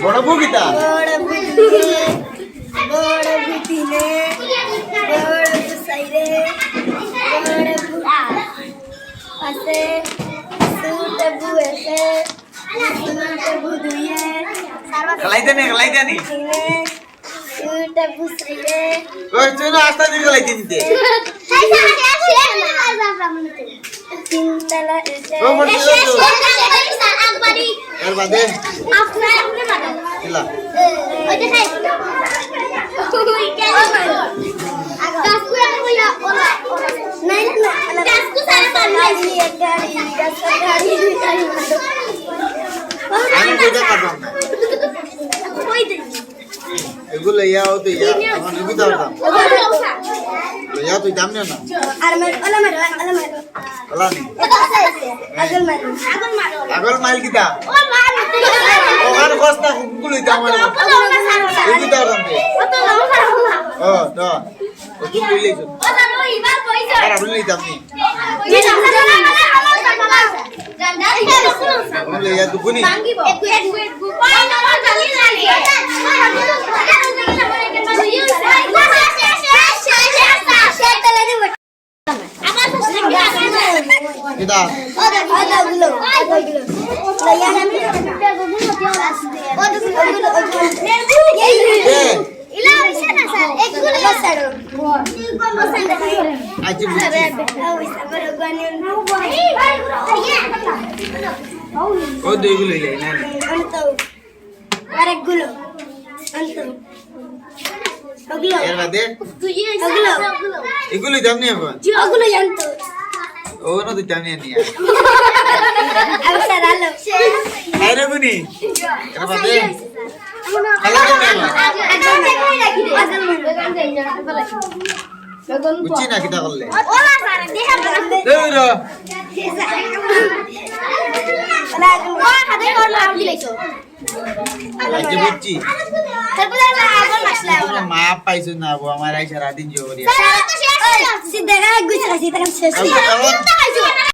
বড় বুকিতা বড় বুতিনে বড় সাইরে বড় বুয়া আছে সুত বুয়েছে সুত বুদুয়ে গলাইতে নি সুত বুসাইরে ওই চলো আস্তে ধীরে গলাইতে নিতে তিনতলা এসে ও বলছো আকবারি এর বাদে আপনি মারো ইলা ওই যে খাই ওই কেন গাছকু আমি বইলা ওলা নাই না গাছকু সারা পারলি এক গাড়ি গাছকু গাড়ি মারো আমি কইতে পারতাম না ওই দে এগুলো ইয়াও তো ইয়া আমার নিবি দাও ইয়া তুই দাম না আর ওলা মারো ওলা নি আগল মারো আগল মাইল কিতা ও মার ও আর বস্তা গুলো দাম আমার নিবি দাও দাম ও তো ও তুই লইছো আর আপনি দাম নি বলে ইয়া তো গুনি কিতা ওগুলো লাইয়া আমি ইলা হইছে না স্যার একগুলো স্যার আজ বুঝছি ও দুইগুলো লই না আরেকগুলো ওগুলো এর বাদে এগুলো দাম নি এখন ওগুলো জানতো ও না তো দাম নি নিয়া আমি স্যার আলো আরে গুনি এর বাদে খালা দাম বুঝছি না কিতা করলে ওলা স্যার দেখা দৌড় ওলা হাতে করলাম দিলাইছো আজ বুঝছি তারপরে আগল মাসলা তোমরা মাপ পাইছো না গো আমার আইসা রাদিন জোরিয়া স্যার তো শেষ সিদ্ধা গুছ রাখি তখন শেষ